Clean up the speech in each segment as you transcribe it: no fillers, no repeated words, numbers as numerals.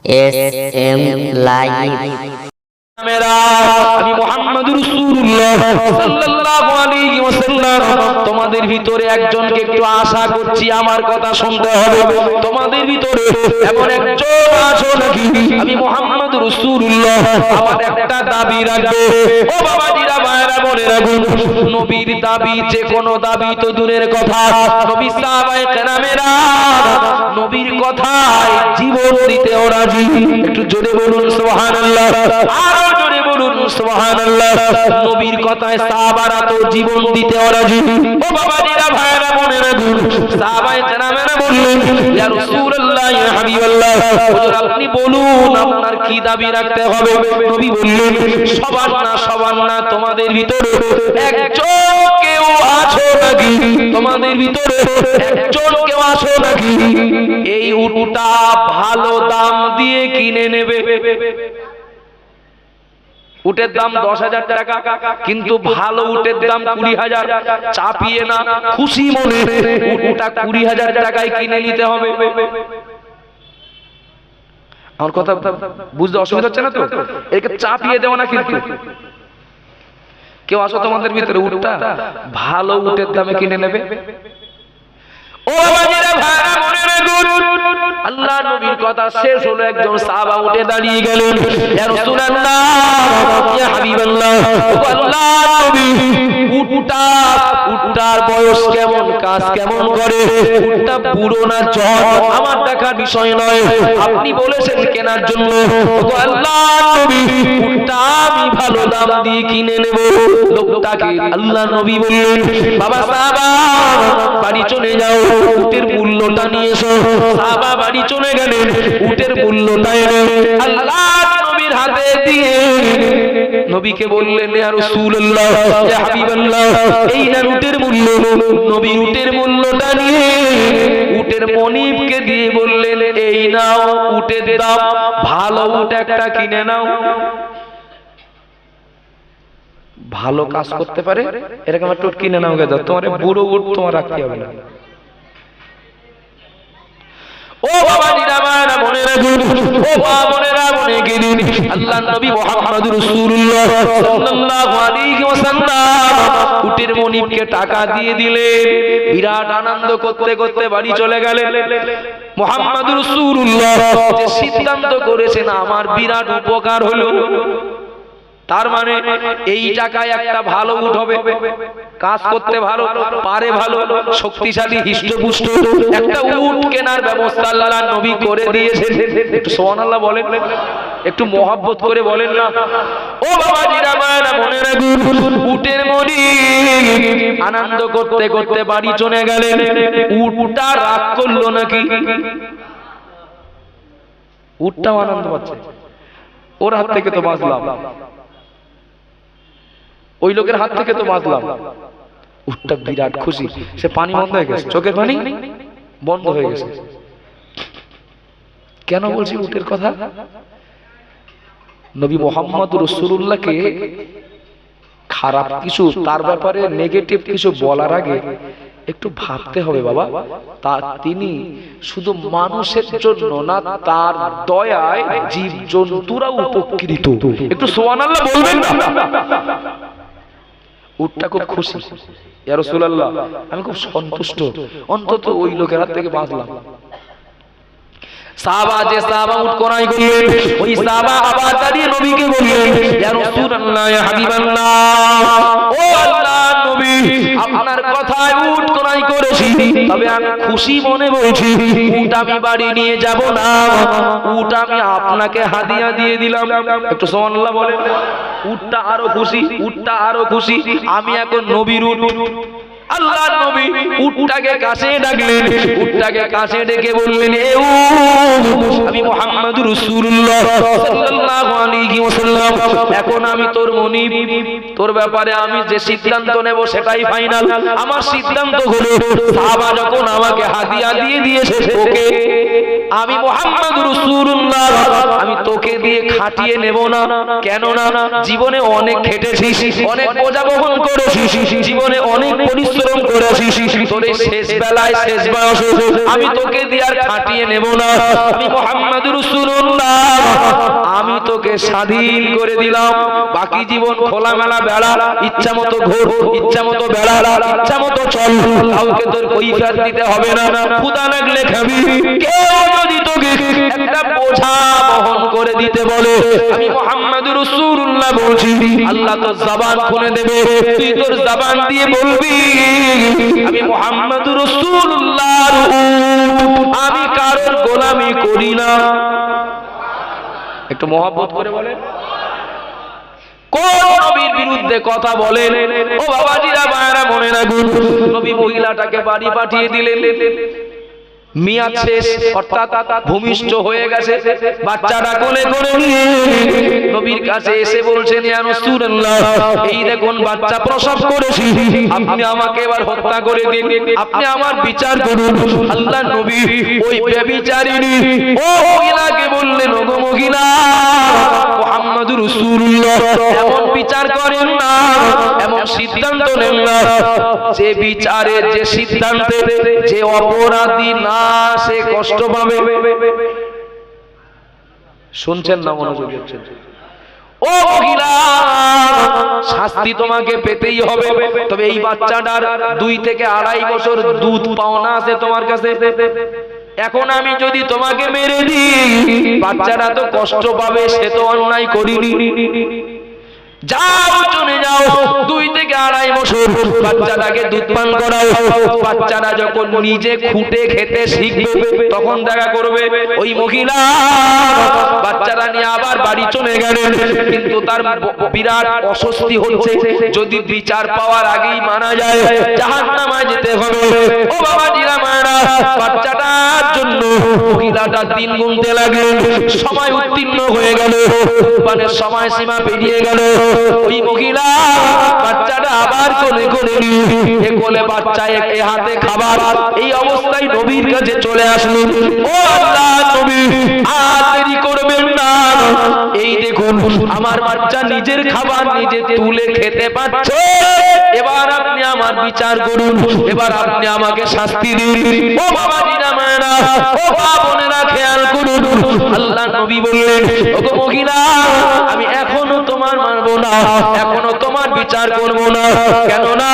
SM Live আমি মুহাম্মদুর রাসূলুল্লাহ সাল্লাল্লাহু আলাইহি ওয়াসাল্লাম তোমাদের ভিতরে একজনকে একটু আশা করছি আমার কথা শুনতে হবে। তোমাদের ভিতরে এমন একজন আছো নাকি আমি মুহাম্মদুর রাসূলুল্লাহ আমার একটা দাবি রাখবে। ও বাবাজিরা ভাইরা বোনেরা গো, নবীর দাবি যে কোনো দাবি তো দূরের কথা, নবী সাহাবায়ে কেরামেরা নবীর কথায় জীবন দিতেও রাজি। একটু জোরে বলুন সুবহানাল্লাহ, আরো জোরে বলুন সুবহানাল্লাহ। নবীর কথায় সাহাবারা তো জীবন দিতেও রাজি। ও বাবাজিরা ভাইরা বোনেরা গো, সাহাবায়ে কেরামেরা বললেন ইয়া রাসূলুল্লাহ ইয়া হাবিবাল্লাহ, হুজুর আপনি বলুন আপনার কি দাবি রাখতে হবে। নবী বললেন সবার না তোমাদের ভিতরে একজন কেউ আছো নাকি, তোমাদের ভিতরে একজন কেউ আছো নাকি এই উটটা ভালো দাম দিয়ে কিনে নেবে। উটের দাম 10,000 টাকা, কিন্তু ভালো উটের দাম 20,000। চাপিয়ে না, খুশি মনে উটটা 20,000 টাকায় কিনে নিতে হবে। আমার কথা বুঝতে অসুবিধা হচ্ছে না তো? একে চাপিয়ে দেওয়া না কিন্তু। কেউ আসো তোমাদের ভিতরে উটটা ভালো উটের দামে কিনে নেবে। ও বাবাজিরা ভাইরা বোনেরা গো, আল্লাহ নবীর কথা শেষ হলো, একজন সাহাবা উঠে দাঁড়িয়ে গেলেন, ইয়া রাসূলুল্লাহ ইয়া হাবিবাল্লাহ, ও আল্লাহর নবী উটটার বয়স কেমন, কাজ কেমন করে, উটটা বুড়ো না জওয়ান আমার দেখার বিষয় নয়, আপনি বলেছেন কেনার জন্য। ও আল্লাহর নবী উটটা আমি ভালো দাম দিয়ে কিনে নেব। লোকটাকে আল্লাহর নবী বললেন বাবা সাহাবা বাড়ি চলে যাও, উটের মূল্যটা নিয়ে এসো। সাহাবা বাড়ি চলে গেলেন, উটের মূল্যটা এনে আল্লাহর নবীর হাতে দিয়ে নবীকে বললেন ইয়া রাসূলুল্লাহ ইয়া হাবিবাল্লাহ, এই না উটের মূল্য। নবী উটের মূল্যটা নিয়ে উটের মনিবকে দিয়ে বললেন এই নাও উটের দাম, ভালো উট একটা কিনে নাও। ভালো কাজ করতে পারে এরকম একটা উট কিনে নাও গে, তোমার বুড়ো উট তোমার রাখতে হবে না। ও বাবাজিরা ভাইরা বোনেরা গো, ও মা বোনেরা মনে গেলেন আল্লাহর নবী মুহাম্মদুর রাসূলুল্লাহ সাল্লাল্লাহু আলাইহি ওয়াসাল্লাম উটের মনিবকে টাকা দিয়ে দিলেন। বিরাট আনন্দ করতে করতে বাড়ি চলে গেলেন। মুহাম্মদুর রাসূলুল্লাহ যে সিদ্ধান্ত করেছেন আমার বিরাট উপকার হলো। তার মানে এই টাকায় একটা ভালো উট হবে, কাজ করতে ভালো পারে, ভালো শক্তিশালী হিষ্টপুষ্ট একটা উট কেনার ব্যবস্থা আল্লাহর নবী করে দিয়েছেন। একটু সুবহানাল্লাহ বলেন, একটু মহব্বত করে বলেন না। ও বাবাজিরা ভাইরা বোনেরা গো, উটের মনিব আনন্দ করতে করতে বাড়ি চলে গেলেন। উটটা রাগ করলো নাকি? উটটাও আনন্দ পাচ্ছে, ওর হাত থেকে তো বাঁচলাম, ওই লোকের হাত থেকে তো বাঁচলাম। উটটা বিরাট খুশি, সে পানি বন্ধ হয়ে গেছে, চোখের পানি বন্ধ হয়ে গেছে। কেন বলছি উটের কথা? নবী মুহাম্মদুর রাসূলুল্লাহকে খারাপ কিছু, তার ব্যাপারে নেগেটিভ কিছু বলার আগে একটু ভাবতে হবে বাবা। তিনি শুধু মানুষের জন্য না, তার দয়ায় জীব জন্তুরা উপকৃত। একটু সুবহানাল্লাহ বলবেন না? উটটা খুব খুশি, ইয়া রাসূলুল্লাহ আমি খুব সন্তুষ্ট, অন্তত ওই লোকের হাত থেকে বাঁচলাম। সাহাবা যে সাহাবা উট কোরাই করলেন, ওই সাহাবা আবার দাঁড়িয়ে নবীকে বললেন ইয়া রাসূলুল্লাহ ইয়া হাবিবাল্লাহ, ও আল্লাহর নবী আপনার কথায় উট কোরাই করেছি, তবে আমি খুশি মনে বলছি উট আমি বাড়ি নিয়ে যাব না, উট আমি আপনাকে হাদিয়া দিয়ে দিলাম। একটু সুবহানাল্লাহ বলেন। উটটা আরো খুশি, উটটা আরো খুশি, আমি এখন নবীর উট। আল্লাহর নবী উটটাকে কাছে ডাকলেন, উটটাকে কাছে ডেকে বললেন এ উট, আমি মুহাম্মদুর রাসূলুল্লাহ সাল্লাল্লাহু আলাইহি ওয়াসাল্লাম, এখন আমি তোর মনিব, তোর ব্যাপারে আমি যে সিদ্ধান্ত নেব সেটাই ফাইনাল। আমার সিদ্ধান্ত হলো সাহাবা যখন আমাকে হাদিয়া দিয়ে দিয়েছে তোকে, আমি মুহাম্মদুর রাসূলুল্লাহ আমি তোকে দিয়ে খাটিয়ে নেব না। কেন না? জীবনে অনেক খেটেছিস, অনেক বোঝা বহন করেছিস, জীবনে অনেক পরিশ্রম করেছিস, তোর এই শেষ বেলায় শেষ বয়সে আমি তোকে দিয়ে আর খাটিয়ে নেব না। আমি মুহাম্মদুর রাসূলুল্লাহ আমি তোকে স্বাধীন করে দিলাম, বাকি জীবন খোলামেলা বেড়া, ইচ্ছা মতো ঘোর, ইচ্ছা মতো বেড়া, ইচ্ছা মতো চল, কাউকে তোর কৈফিয়ত দিতে হবে না, ক্ষুধা লাগলে খাবি। কেউ যদি তোকে একটা বোঝা বহন করে দিতে বলে, আমি মুহাম্মদুর রাসূলুল্লাহ বলছি, আল্লাহ তোর জবান খুলে দেবে, তুই তোর জবান দিয়ে বলবি আমি মুহাম্মদুর রাসূলুল্লাহ, আমি কারোর গোলামি করি না। একটু মহব্বত করে বলেন। কোন নবীর বিরুদ্ধে কথা বলেন? ও বাবাজিরা মায়েরা মনে রাখুন, নবী মহিলাটাকে বাড়ি পাঠিয়ে দিলেন, মিয়াদ শেষ, অর্থাৎ ভূমিষ্ঠ হয়ে গেছে, বাচ্চাটা কোলে করে নিয়ে নবীর কাছে এসে বলছেন, ইয়া রাসূলুল্লাহ, এই দেখুন বাচ্চা প্রসব করেছি, আপনি আমাকে এবার হত্যা করে দিন, আপনি আমার বিচার করুন। আল্লাহর নবী ওই ব্যভিচারিণী ও মহিলাকে বললেন, ওগো মহিলা, মুহাম্মদুর রাসূলুল্লাহ এমন বিচার করেন না, এমন সিদ্ধান্ত নেন না, যে বিচারের, যে সিদ্ধান্তে যে অপরাধী না সে কষ্ট পাবে। শুনছেন না? মনোযোগ দিচ্ছেন? ও মহিলা, শাস্তি তোমাকে পেতেই হবে, তবে এই বাচ্চাটার 2 থেকে 2.5 বছর দুধ পাওনা আছে তোমার কাছে। এখন আমি যদি তোমাকে মেরে দিই, বাচ্চাটা তো কষ্ট পাবে, সে তো অন্যায় করিনি। যাও, চলে যাও, 2 থেকে 2.5 বছর বাচ্চাটাকে দুধ পান করাও। বাচ্চাটা যখন নিজে খুঁটে খেতে শিখবে, তখন দেখা করবে। ওই মহিলা বাচ্চাটা নিয়ে আবার বাড়ি চলে গেলেন, কিন্তু তার বিরাট অস্বস্তি হচ্ছে, যদি বিচার পাওয়ার আগেই মারা যায়, জাহান্নামে যেতে হবে। ও বাবাজিরা মায়েরা, বাচ্চাটার জন্য মহিলাটা দিন গুনতে লাগলেন, সময় উত্তীর্ণ হয়ে গেল, মানে সময় সীমা পেরিয়ে গেল। ওই মহিলা বাচ্চাটা আবার কোলে করে নিয়ে, কোলে বাচ্চা, এ হাতে খাবার, এই অবস্থায় নবীর কাছে চলে আসলেন। ও আল্লাহর নবী, আর দেরি করবেন না, এই দেখুন আমার বাচ্চা নিজের খাবার নিজে তুলে খেতে পাচ্ছে, এবার আপনি আমার বিচার করুন, এবার আপনি আমাকে শাস্তি দিন। ও বাবাজিরা মায়েরা, ও মা বোনেরা, খেয়াল করুন, আল্লাহর নবী বললেন, ওগো মহিলা, আমি এখনো তোমার মানবো না, এখনো তোমার বিচার করবো না। কেননা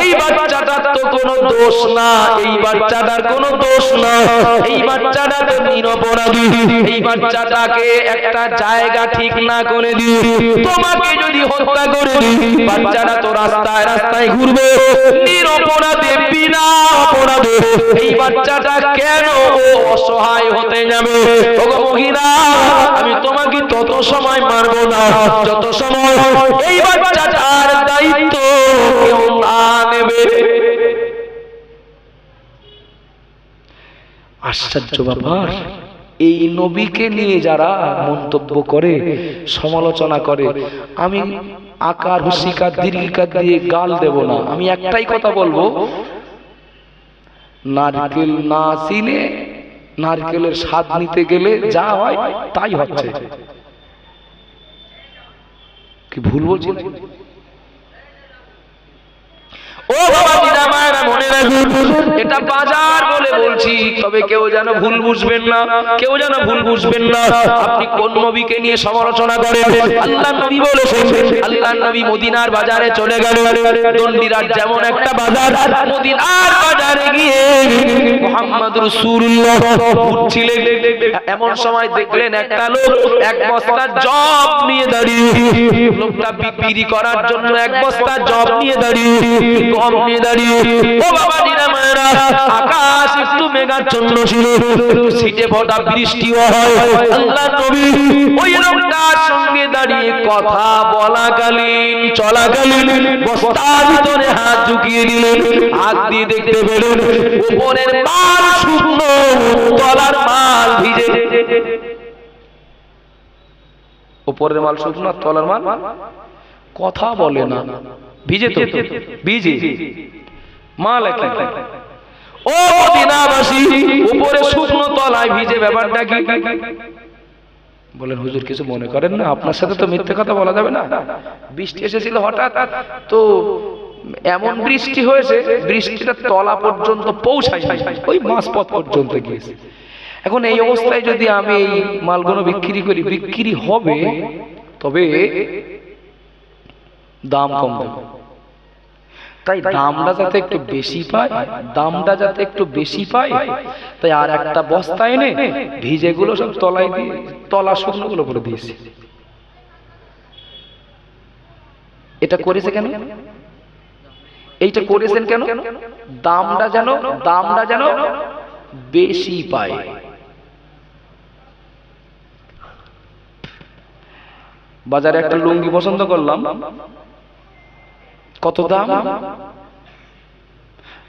এই বাচ্চাটার তো কোনো দোষ না, এই বাচ্চাটার কোনো দোষ না, এই বাচ্চাটা তো নিরপরাধী। এই বাচ্চাটাকে একটা জায়গা ঠিক না করে দিয়ে তোমাকে যদি হত্যা করে দিই, বাচ্চাটা তো রাস্তায় রাস্তায় ঘুরবে, নিরপরাধে, বিনা অপরাধে। এই বাচ্চাটা কেন অসহায় হতে যাবে? ওগো মহিলা, আমি তোমাকে তত সময় মারবো না যত সময় এই বাচ্চাটার দায়িত্ব কেউ না নেবে। আশ্চর্য ব্যাপার, এই নবীকে নিয়ে যারা মন্তব্য করে, সমালোচনা করে, আমি আকার, হুসিকার, দীর্ঘিকার দিয়ে গাল দেব না, আমি একটাই কথা বলবো, নারকেল না চিনে নারকেলের স্বাদ নিতে গেলে যা হয় তাই হচ্ছে। কি ভুল বলছি? ও বাবাজিরা মায়েরা মনে রাখুন, এটা বাজার বলে বলছি, তবে কেউ যেন ভুল বুঝবেন না, কেউ যেন ভুল বুঝবেন না। আপনি কোন নবীকে নিয়ে সমালোচনা করেন? আল্লাহর নবী বলেছেন, আল্লাহর নবী মদিনার বাজারে চলে গেলেন, দণ্ডিরাট যেমন একটা বাজার, মদিনার বাজারে গিয়ে মুহাম্মদ রাসূলুল্লাহ ঘুরছিলেন, এমন সময় দেখলেন একটা লোক এক বস্তা জব নিয়ে দাঁড়িয়ে, লোকটা বিক্রি করার জন্য এক বস্তা জব নিয়ে দাঁড়িয়ে, গম নিয়ে দাঁড়িয়ে। ও বাবাজিরা মায়েরা, আকাশ একটু মেঘাচ্ছন্ন ছিল, ছিটে ফোঁটা বৃষ্টিও হয়। আল্লাহর নবী ওই লোকটার সঙ্গে দাঁড়িয়ে কথা বলাকালীন, চলাকালীন বস্তার ভিতরে হাত ঢুকিয়ে দিলেন, হাত দিয়ে দেখতে পেলেন উপরের মাল শুকনো, তলার মাল ভিজে। উপরের মাল শুকনো, তলার মাল কথা বলে না, ভিজে তো, ভিজে মাল একই। ও মদিনাবাসী, উপরে শুকনো, তলায় ভিজে, ব্যাপারটা কি? বলেন হুজুর কিছু মনে করেন না, আপনার সাথে তো মিথ্যে কথা বলা যাবে না। বৃষ্টি এসেছিল হঠাৎ, তো এমন বৃষ্টি হয়েছে, বৃষ্টিটা তলা পর্যন্ত পৌঁছায়, ওই মাঝপথ পর্যন্ত গিয়েছে। এখন এই অবস্থায় যদি আমি এই মালগুলো বিক্রি করি, বিক্রি হবে, তবে দাম কম দেবে। তাই দামটা যাতে একটু বেশি পায়, দামটা যাতে একটু বেশি পায়, তাই আর একটা বস্তা এনে ভিজেগুলো সব তলায় দিয়ে তলা শুকনোগুলো করে দিয়েছে। এটা করেছে কেন? এইটা করেছেন কেন? দামটা যেন বেশি পায়। বাজারে একটা লুঙ্গি পছন্দ করলাম, কত দাম?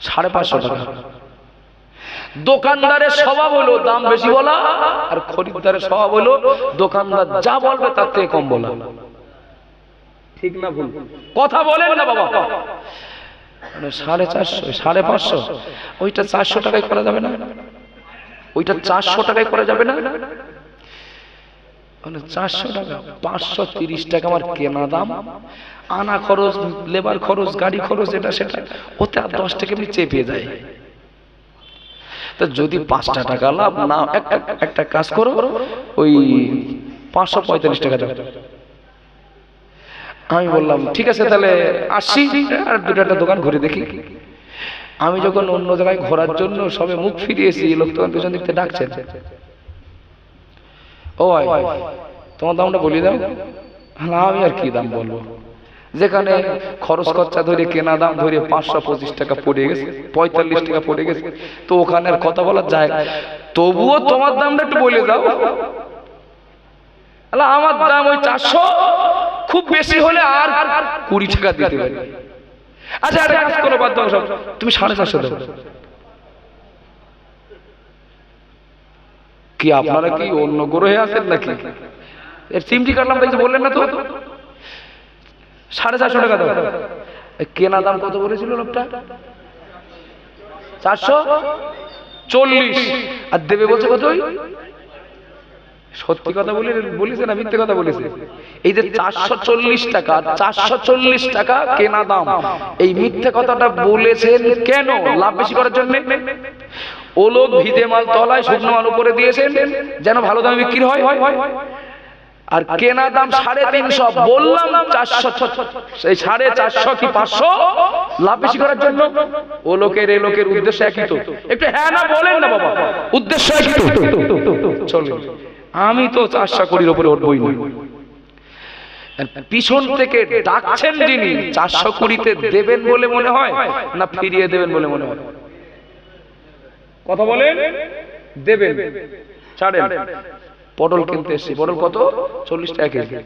550 টাকা। দোকানদারের স্বভাব হলো দাম বেশি বলা, আর খরিদ্দারের স্বভাব হলো দোকানদার যা বলবে তার থেকে কম বলা। ঠিক না ভুল? কথা বলেন না বাবা। 450, 550, ওইটা 400 টাকায় করা যাবে না? ওইটা 400 টাকায় করা যাবে না? 400 টাকা, 530 টাকা আমার কেনা দাম, আনা খরচ, লেবার খরচ, গাড়ি খরচ, এটা সেটা, ওতে আর 10 টাকা এমনি চেপে যায়। তা যদি 5টা টাকা লাভ না, একটা কাজ করো, ওই 545 টাকা দাও। আমি বললাম ঠিক আছে, তাহলে আসি, আর দুটো দোকান ঘুরে দেখি। আমি যখন অন্য জায়গায় ঘোরার জন্য সবে মুখ ফিরিয়েছি, লোক তখন পেছন দিক থেকে ডাকছেন, ও ভাই তোমার দামটা বলে দাও। আমি আর কি দাম বলবো, যেখানে খরচ খরচা ধরে কেনা দাম ধরে 525 টাকা পড়ে গেছে, 45 টাকা পড়ে গেছে, তো ওখানে আর কথা বলার যায়, তবুও তোমার দামটা একটু বলে দাও। আমার দাম ওই 400, খুব বেশি হলে আর 20 টাকা দিতে পারি। আচ্ছা একটা কাজ করো, বাদ দাও সব, তুমি 450 দাও। কি আপনারা কি অন্য গ্রহে আছেন নাকি? এর সিমটি কাটলাম তাই বললেন না তো, 450 টাকা দাও। কেনা দাম কত বলেছিল লোকটা? 440, আর দেবে বলছে কত? সত্যি কথা বলেছে না মিথ্যে কথা বলেছে? এই যে 440 টাকা, 440 টাকা কেনা দাম, এই মিথ্যে কথাটা বলেছেন কেন? লাভ বেশি করার জন্য। ও লোক ভিজে মাল তলায়, শুকনো মাল উপরে দিয়েছেন যেন ভালো দামে বিক্রি হয়, আর কেনা দাম 350। বললাম 400, সেই 450 কি 500 লাভ বেশি করার জন্য। ও লোকের এ লোকের উদ্দেশ্য একই তো? একটু হ্যাঁ না বলেন না বাবা, উদ্দেশ্য একই তো? চলো, আমি তো 400 কোটির উপরে উঠবই না। পিছন থেকে ডাকছেন যিনি, 400 কোটিতে দেবেন বলে মনে হয় না ফিরিয়ে দেবেন বলে মনে হয়? কথা বলেন। দেবেন, ছাড়েন। পটল কিনতে এসছি, পটল কত? 40 টাকা কেজি।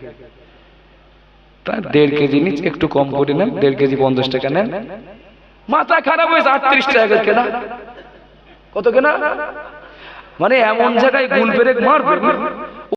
1.5 কেজি নিচে একটু কম করে নেন, 1.5 কেজি 50 টাকা নেন। মাথা খারাপ হয়েছে, 38 টাকা কেনা। কত কেনা? মানে এমন জায়গায় গুল পেরেক মারবে